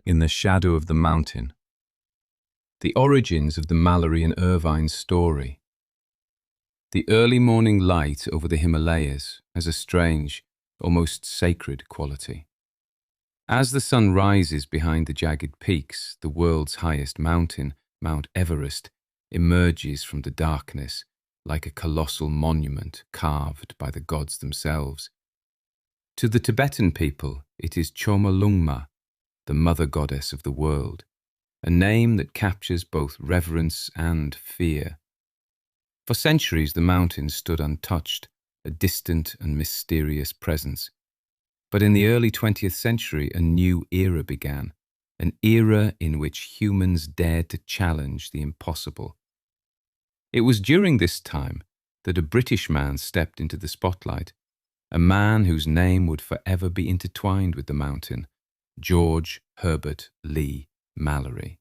In the shadow of the mountain. The origins of the Mallory and Irvine story. The early morning light over the Himalayas has a strange, almost sacred quality. As the sun rises behind the jagged peaks, the world's highest mountain, Mount Everest, emerges from the darkness like a colossal monument carved by the gods themselves. To the Tibetan people, it is Chomolungma, the mother goddess of the world, a name that captures both reverence and fear. For centuries, the mountain stood untouched, a distant and mysterious presence. But in the early 20th century, a new era began, an era in which humans dared to challenge the impossible. It was during this time that a British man stepped into the spotlight, a man whose name would forever be intertwined with the mountain, George Herbert Lee Mallory.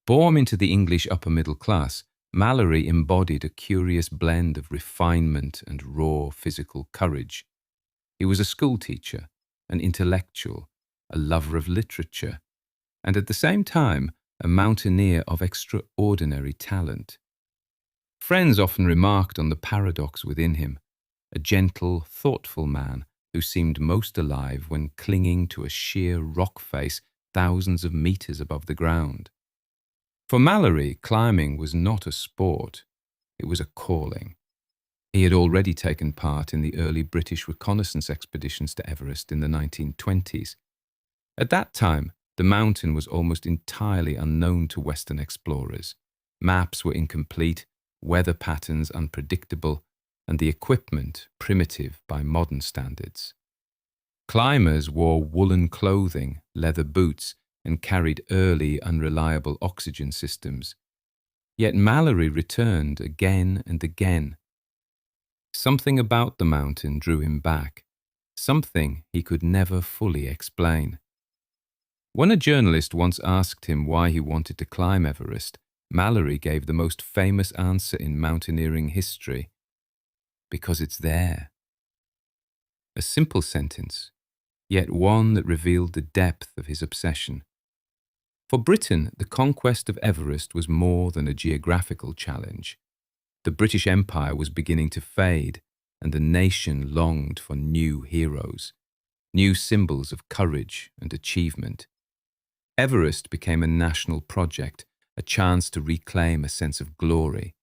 Born into the English upper middle class, Mallory embodied a curious blend of refinement and raw physical courage. He was a schoolteacher, an intellectual, a lover of literature, and at the same time, a mountaineer of extraordinary talent. Friends often remarked on the paradox within him, a gentle, thoughtful man who seemed most alive when clinging to a sheer rock face thousands of meters above the ground. For Mallory, climbing was not a sport, it was a calling. He had already taken part in the early British reconnaissance expeditions to Everest in the 1920s. At that time, the mountain was almost entirely unknown to Western explorers. Maps were incomplete, weather patterns unpredictable, and the equipment primitive by modern standards. Climbers wore woolen clothing, leather boots, and carried early, unreliable oxygen systems. Yet Mallory returned again and again. Something about the mountain drew him back, something he could never fully explain. When a journalist once asked him why he wanted to climb Everest, Mallory gave the most famous answer in mountaineering history: because it's there. A simple sentence, yet one that revealed the depth of his obsession. For Britain, the conquest of Everest was more than a geographical challenge. The British Empire was beginning to fade, and the nation longed for new heroes, new symbols of courage and achievement. Everest became a national project, a chance to reclaim a sense of glory.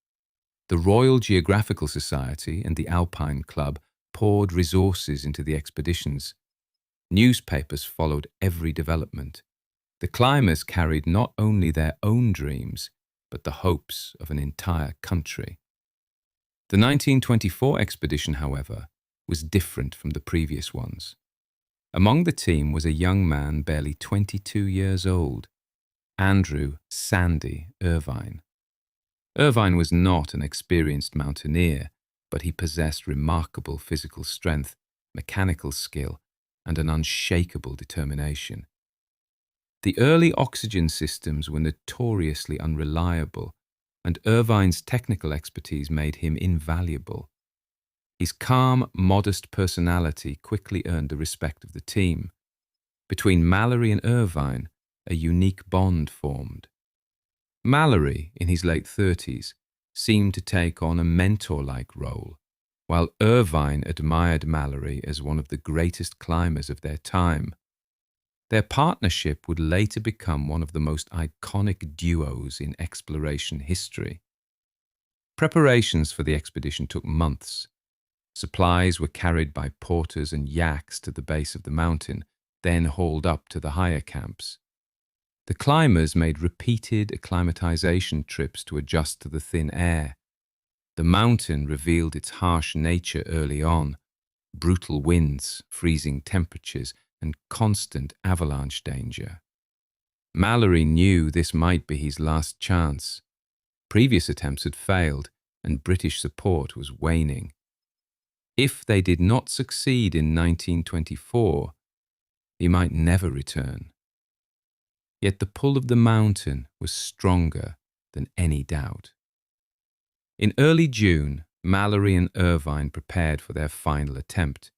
The Royal Geographical Society and the Alpine Club poured resources into the expeditions. Newspapers followed every development. The climbers carried not only their own dreams, but the hopes of an entire country. The 1924 expedition, however, was different from the previous ones. Among the team was a young man barely 22 years old, Andrew "Sandy" Irvine. Irvine was not an experienced mountaineer, but he possessed remarkable physical strength, mechanical skill, and an unshakable determination. The early oxygen systems were notoriously unreliable, and Irvine's technical expertise made him invaluable. His calm, modest personality quickly earned the respect of the team. Between Mallory and Irvine, a unique bond formed. Mallory, in his late 30s, seemed to take on a mentor-like role, while Irvine admired Mallory as one of the greatest climbers of their time. Their partnership would later become one of the most iconic duos in exploration history. Preparations for the expedition took months. Supplies were carried by porters and yaks to the base of the mountain, then hauled up to the higher camps. The climbers made repeated acclimatization trips to adjust to the thin air. The mountain revealed its harsh nature early on: brutal winds, freezing temperatures, and constant avalanche danger. Mallory knew this might be his last chance. Previous attempts had failed, and British support was waning. If they did not succeed in 1924, he might never return. Yet the pull of the mountain was stronger than any doubt. In early June, Mallory and Irvine prepared for their final attempt.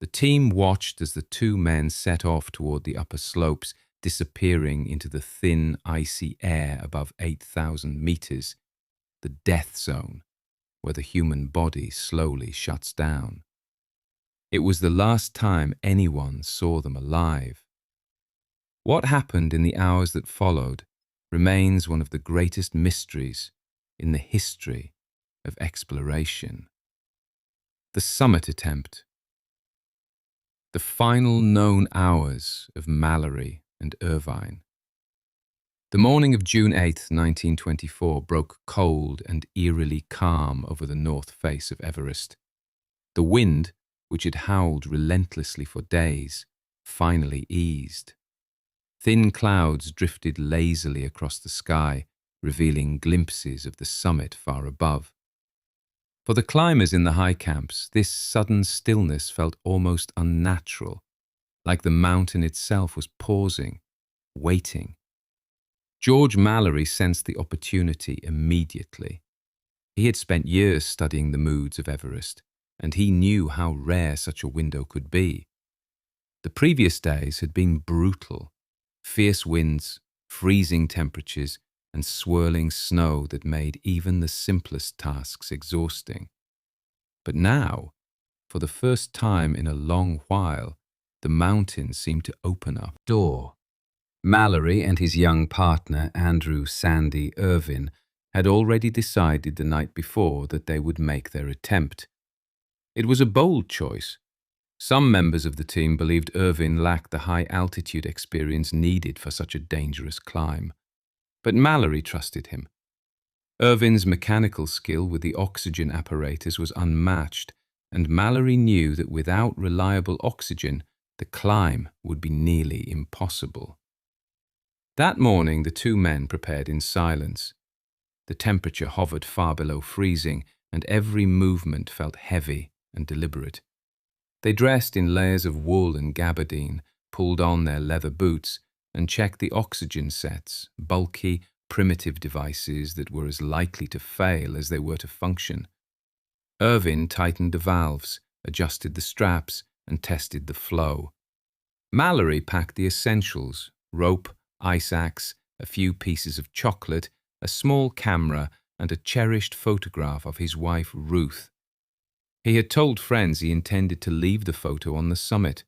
The team watched as the two men set off toward the upper slopes, disappearing into the thin, icy air above 8,000 meters, the death zone, where the human body slowly shuts down. It was the last time anyone saw them alive. What happened in the hours that followed remains one of the greatest mysteries in the history of exploration. The summit attempt. The final known hours of Mallory and Irvine. The morning of June 8, 1924, broke cold and eerily calm over the north face of Everest. The wind, which had howled relentlessly for days, finally eased. Thin clouds drifted lazily across the sky, revealing glimpses of the summit far above. For the climbers in the high camps, this sudden stillness felt almost unnatural, like the mountain itself was pausing, waiting. George Mallory sensed the opportunity immediately. He had spent years studying the moods of Everest, and he knew how rare such a window could be. The previous days had been brutal. Fierce winds, freezing temperatures, and swirling snow that made even the simplest tasks exhausting. But now, for the first time in a long while, the mountain seemed to open up a door. Mallory and his young partner, Andrew "Sandy" Irvine, had already decided the night before that they would make their attempt. It was a bold choice. Some members of the team believed Irvine lacked the high-altitude experience needed for such a dangerous climb. But Mallory trusted him. Irvine's mechanical skill with the oxygen apparatus was unmatched, and Mallory knew that without reliable oxygen, the climb would be nearly impossible. That morning, the two men prepared in silence. The temperature hovered far below freezing, and every movement felt heavy and deliberate. They dressed in layers of wool and gabardine, pulled on their leather boots, and checked the oxygen sets, bulky, primitive devices that were as likely to fail as they were to function. Irvine tightened the valves, adjusted the straps, and tested the flow. Mallory packed the essentials: rope, ice axe, a few pieces of chocolate, a small camera, and a cherished photograph of his wife, Ruth. He had told friends he intended to leave the photo on the summit.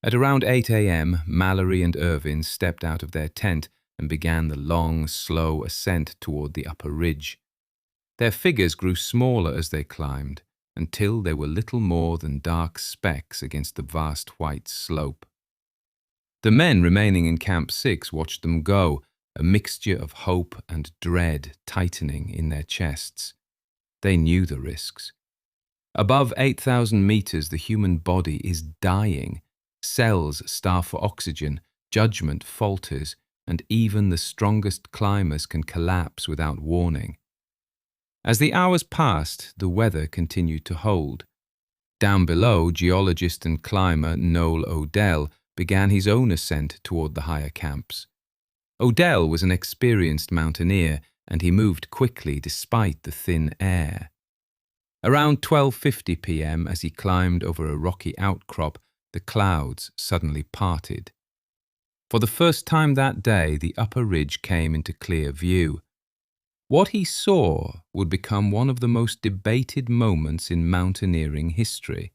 At around 8 a.m., Mallory and Irvine stepped out of their tent and began the long, slow ascent toward the upper ridge. Their figures grew smaller as they climbed, until they were little more than dark specks against the vast white slope. The men remaining in Camp 6 watched them go, a mixture of hope and dread tightening in their chests. They knew the risks. Above 8,000 meters, the human body is dying. Cells starve for oxygen, judgment falters, and even the strongest climbers can collapse without warning. As the hours passed, the weather continued to hold. Down below, geologist and climber Noel Odell began his own ascent toward the higher camps. Odell was an experienced mountaineer, and he moved quickly despite the thin air. Around 12:50 p.m., as he climbed over a rocky outcrop, the clouds suddenly parted. For the first time that day, the upper ridge came into clear view. What he saw would become one of the most debated moments in mountaineering history.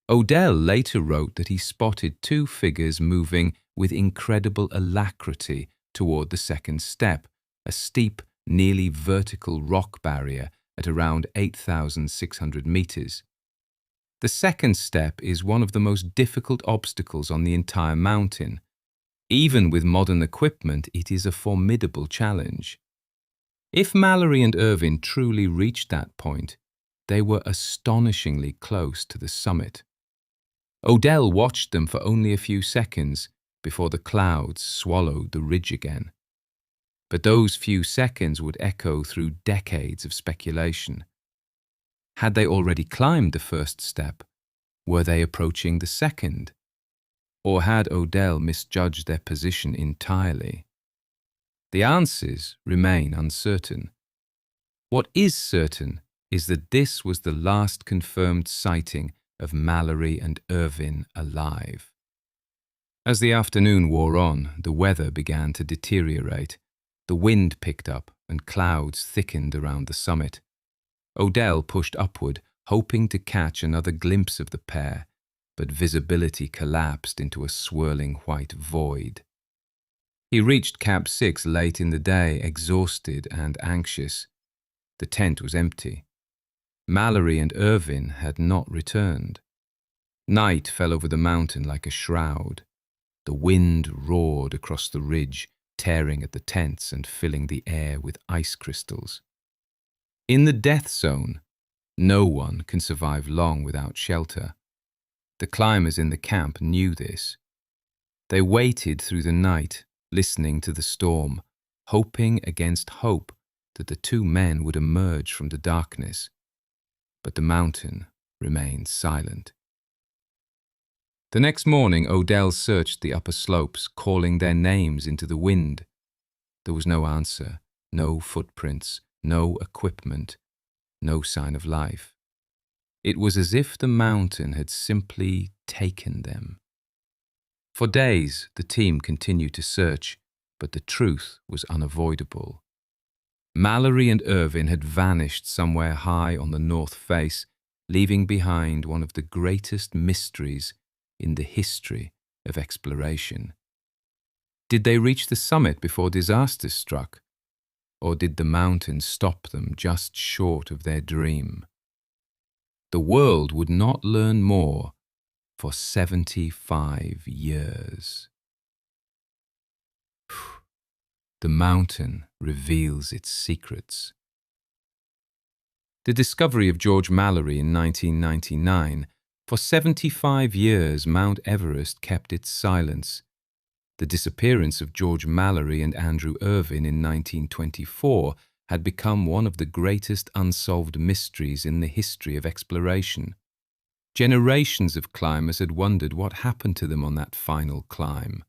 Odell later wrote that he spotted two figures moving with incredible alacrity toward the second step, a steep, nearly vertical rock barrier at around 8,600 meters. The second step is one of the most difficult obstacles on the entire mountain. Even with modern equipment, it is a formidable challenge. If Mallory and Irvine truly reached that point, they were astonishingly close to the summit. Odell watched them for only a few seconds before the clouds swallowed the ridge again. But those few seconds would echo through decades of speculation. Had they already climbed the first step? Were they approaching the second? Or had Odell misjudged their position entirely? The answers remain uncertain. What is certain is that this was the last confirmed sighting of Mallory and Irvine alive. As the afternoon wore on, the weather began to deteriorate. The wind picked up and clouds thickened around the summit. Odell pushed upward, hoping to catch another glimpse of the pair, but visibility collapsed into a swirling white void. He reached Camp 6 late in the day, exhausted and anxious. The tent was empty. Mallory and Irvine had not returned. Night fell over the mountain like a shroud. The wind roared across the ridge, tearing at the tents and filling the air with ice crystals. In the death zone, no one can survive long without shelter. The climbers in the camp knew this. They waited through the night, listening to the storm, hoping against hope that the two men would emerge from the darkness. But the mountain remained silent. The next morning, Odell searched the upper slopes, calling their names into the wind. There was no answer, no footprints, no equipment, no sign of life. It was as if the mountain had simply taken them. For days, the team continued to search, but the truth was unavoidable. Mallory and Irvine had vanished somewhere high on the north face, leaving behind one of the greatest mysteries in the history of exploration. Did they reach the summit before disaster struck? Or did the mountain stop them just short of their dream? The world would not learn more for 75 years. The mountain reveals its secrets. The discovery of George Mallory in 1999. For 75 years, Mount Everest kept its silence. The disappearance of George Mallory and Andrew Irvine in 1924 had become one of the greatest unsolved mysteries in the history of exploration. Generations of climbers had wondered what happened to them on that final climb.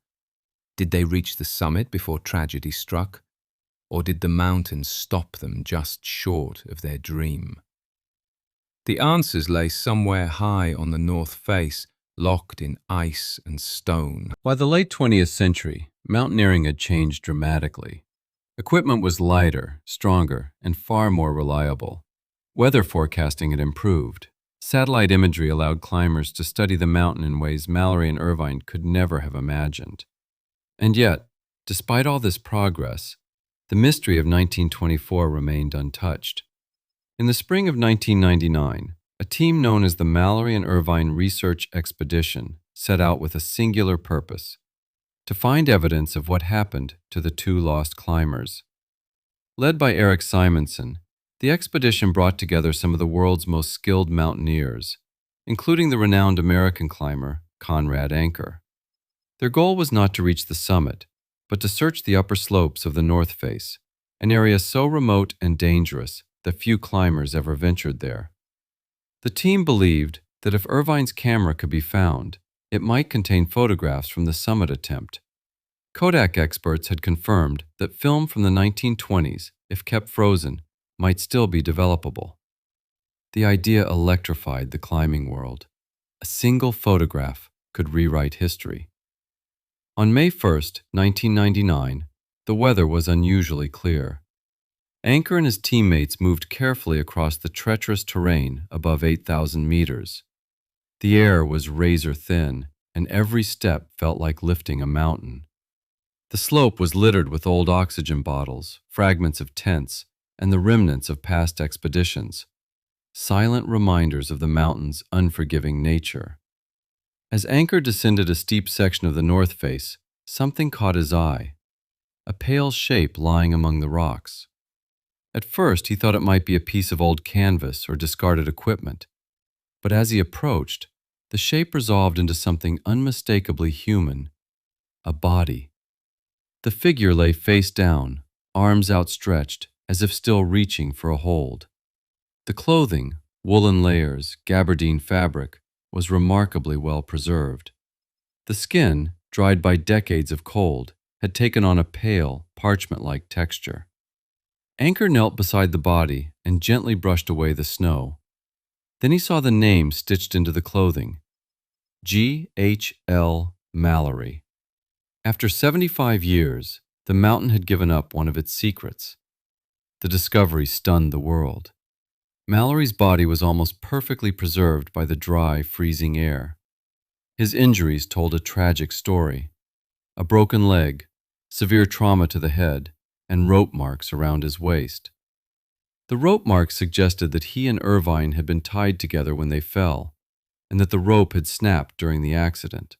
Did they reach the summit before tragedy struck? Or did the mountain stop them just short of their dream? The answers lay somewhere high on the north face, locked in ice and stone. By the late 20th century, mountaineering had changed dramatically. Equipment was lighter, stronger, and far more reliable. Weather forecasting had improved. Satellite imagery allowed climbers to study the mountain in ways Mallory and Irvine could never have imagined. And yet, despite all this progress, the mystery of 1924 remained untouched. In the spring of 1999, a team known as the Mallory and Irvine Research Expedition set out with a singular purpose: to find evidence of what happened to the two lost climbers. Led by Eric Simonson, the expedition brought together some of the world's most skilled mountaineers, including the renowned American climber Conrad Anker. Their goal was not to reach the summit, but to search the upper slopes of the North Face, an area so remote and dangerous that few climbers ever ventured there. The team believed that if Irvine's camera could be found, it might contain photographs from the summit attempt. Kodak experts had confirmed that film from the 1920s, if kept frozen, might still be developable. The idea electrified the climbing world. A single photograph could rewrite history. On May 1, 1999, the weather was unusually clear. Anker and his teammates moved carefully across the treacherous terrain above 8,000 meters. The air was razor-thin, and every step felt like lifting a mountain. The slope was littered with old oxygen bottles, fragments of tents, and the remnants of past expeditions, silent reminders of the mountain's unforgiving nature. As Anker descended a steep section of the North Face, something caught his eye: a pale shape lying among the rocks. At first, he thought it might be a piece of old canvas or discarded equipment, but as he approached, the shape resolved into something unmistakably human: a body. The figure lay face down, arms outstretched, as if still reaching for a hold. The clothing, woolen layers, gabardine fabric, was remarkably well preserved. The skin, dried by decades of cold, had taken on a pale, parchment-like texture. Anker knelt beside the body and gently brushed away the snow. Then he saw the name stitched into the clothing: G.H.L. Mallory. After 75 years, the mountain had given up one of its secrets. The discovery stunned the world. Mallory's body was almost perfectly preserved by the dry, freezing air. His injuries told a tragic story: a broken leg, severe trauma to the head, and rope marks around his waist. The rope marks suggested that he and Irvine had been tied together when they fell, and that the rope had snapped during the accident.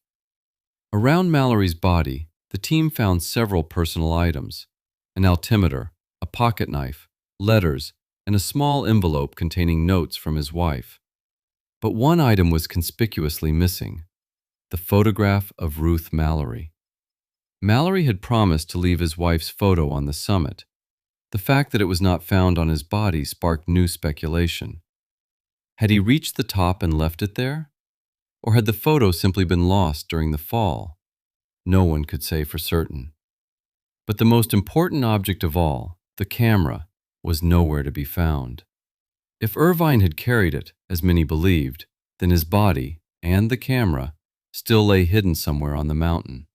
Around Mallory's body, the team found several personal items: an altimeter, a pocket knife, letters, and a small envelope containing notes from his wife. But one item was conspicuously missing: the photograph of Ruth Mallory. Mallory had promised to leave his wife's photo on the summit. The fact that it was not found on his body sparked new speculation. Had he reached the top and left it there? Or had the photo simply been lost during the fall? No one could say for certain. But the most important object of all, the camera, was nowhere to be found. If Irvine had carried it, as many believed, then his body, and the camera, still lay hidden somewhere on the mountain.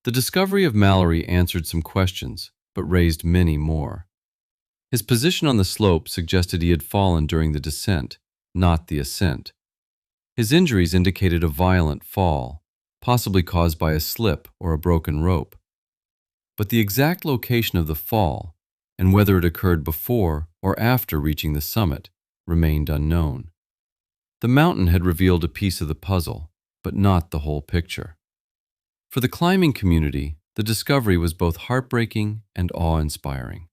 The discovery of Mallory answered some questions, but raised many more. His position on the slope suggested he had fallen during the descent, not the ascent. His injuries indicated a violent fall, possibly caused by a slip or a broken rope. But the exact location of the fall, and whether it occurred before or after reaching the summit, remained unknown. The mountain had revealed a piece of the puzzle, but not the whole picture. For the climbing community, the discovery was both heartbreaking and awe-inspiring.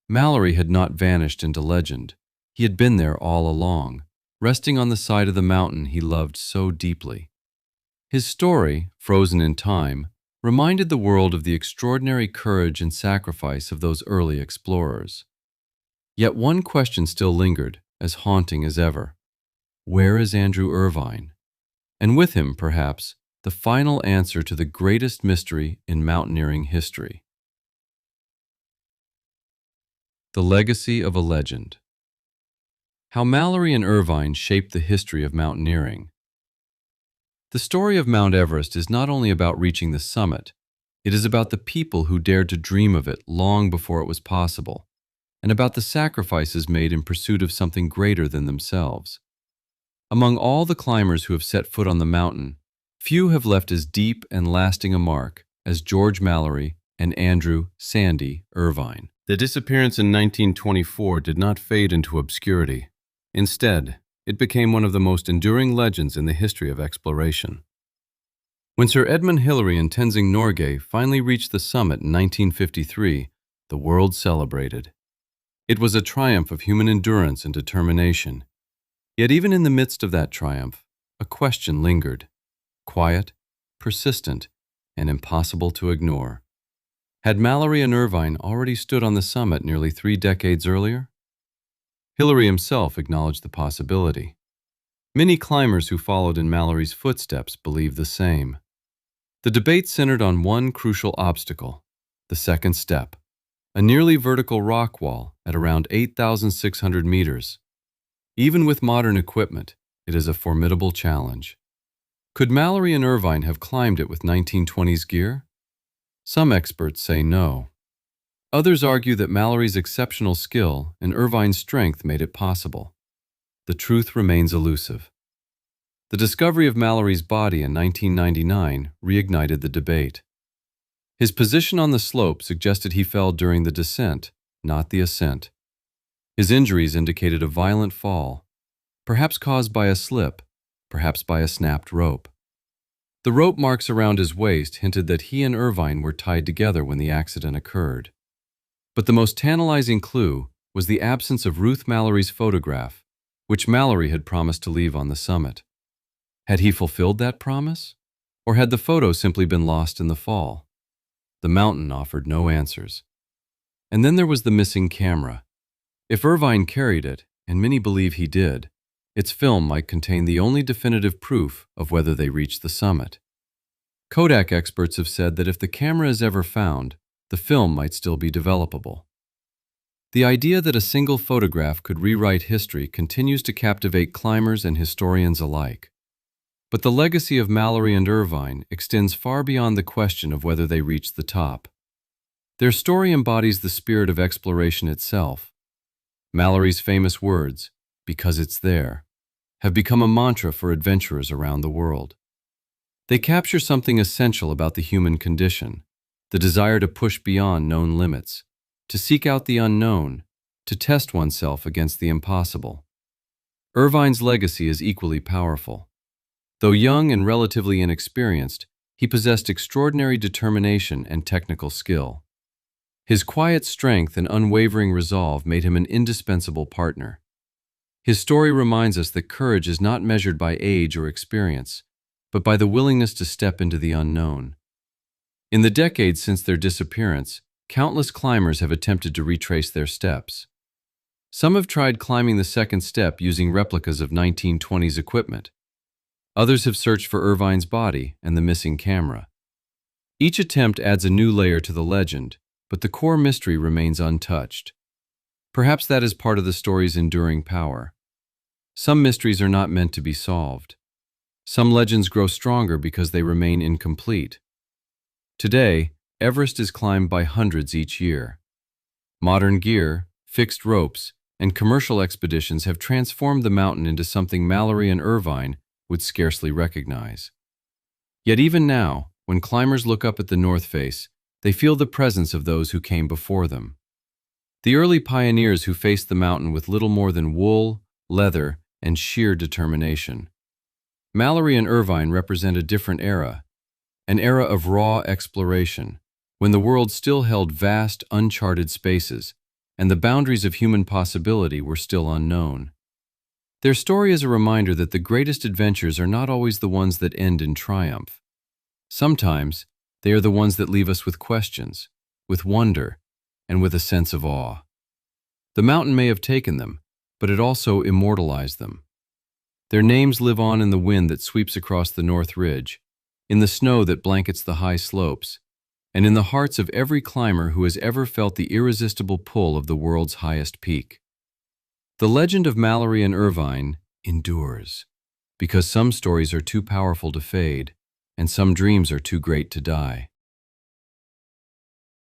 Mallory had not vanished into legend. He had been there all along, resting on the side of the mountain he loved so deeply. His story, frozen in time, reminded the world of the extraordinary courage and sacrifice of those early explorers. Yet one question still lingered, as haunting as ever. Where is Andrew Irvine? And with him, perhaps, the final answer to the greatest mystery in mountaineering history. The legacy of a legend. How Mallory and Irvine shaped the history of mountaineering. The story of Mount Everest is not only about reaching the summit, it is about the people who dared to dream of it long before it was possible, and about the sacrifices made in pursuit of something greater than themselves. Among all the climbers who have set foot on the mountain, few have left as deep and lasting a mark as George Mallory and Andrew "Sandy" Irvine. The disappearance in 1924 did not fade into obscurity. Instead, it became one of the most enduring legends in the history of exploration. When Sir Edmund Hillary and Tenzing Norgay finally reached the summit in 1953, the world celebrated. It was a triumph of human endurance and determination. Yet even in the midst of that triumph, a question lingered: quiet, persistent, and impossible to ignore. Had Mallory and Irvine already stood on the summit nearly 3 decades earlier? Hillary himself acknowledged the possibility. Many climbers who followed in Mallory's footsteps believed the same. The debate centered on one crucial obstacle: the second step, a nearly vertical rock wall at around 8,600 meters. Even with modern equipment, it is a formidable challenge. Could Mallory and Irvine have climbed it with 1920s gear? Some experts say no. Others argue that Mallory's exceptional skill and Irvine's strength made it possible. The truth remains elusive. The discovery of Mallory's body in 1999 reignited the debate. His position on the slope suggested he fell during the descent, not the ascent. His injuries indicated a violent fall, perhaps caused by a slip, perhaps by a snapped rope. The rope marks around his waist hinted that he and Irvine were tied together when the accident occurred. But the most tantalizing clue was the absence of Ruth Mallory's photograph, which Mallory had promised to leave on the summit. Had he fulfilled that promise? Or had the photo simply been lost in the fall? The mountain offered no answers. And then there was the missing camera. If Irvine carried it, and many believe he did, its film might contain the only definitive proof of whether they reached the summit. Kodak experts have said that if the camera is ever found, the film might still be developable. The idea that a single photograph could rewrite history continues to captivate climbers and historians alike. But the legacy of Mallory and Irvine extends far beyond the question of whether they reached the top. Their story embodies the spirit of exploration itself. Mallory's famous words, "Because it's there," have become a mantra for adventurers around the world. They capture something essential about the human condition, the desire to push beyond known limits, to seek out the unknown, to test oneself against the impossible. Irvine's legacy is equally powerful. Though young and relatively inexperienced, he possessed extraordinary determination and technical skill. His quiet strength and unwavering resolve made him an indispensable partner. His story reminds us that courage is not measured by age or experience, but by the willingness to step into the unknown. In the decades since their disappearance, countless climbers have attempted to retrace their steps. Some have tried climbing the second step using replicas of 1920s equipment. Others have searched for Irvine's body and the missing camera. Each attempt adds a new layer to the legend, but the core mystery remains untouched. Perhaps that is part of the story's enduring power. Some mysteries are not meant to be solved. Some legends grow stronger because they remain incomplete. Today, Everest is climbed by hundreds each year. Modern gear, fixed ropes, and commercial expeditions have transformed the mountain into something Mallory and Irvine would scarcely recognize. Yet even now, when climbers look up at the North Face, they feel the presence of those who came before them. The early pioneers who faced the mountain with little more than wool, leather, and sheer determination. Mallory and Irvine represent a different era, an era of raw exploration, when the world still held vast, uncharted spaces, and the boundaries of human possibility were still unknown. Their story is a reminder that the greatest adventures are not always the ones that end in triumph. Sometimes, they are the ones that leave us with questions, with wonder, and with a sense of awe. The mountain may have taken them, but it also immortalized them. Their names live on in the wind that sweeps across the North Ridge, in the snow that blankets the high slopes, and in the hearts of every climber who has ever felt the irresistible pull of the world's highest peak. The legend of Mallory and Irvine endures, because some stories are too powerful to fade, and some dreams are too great to die.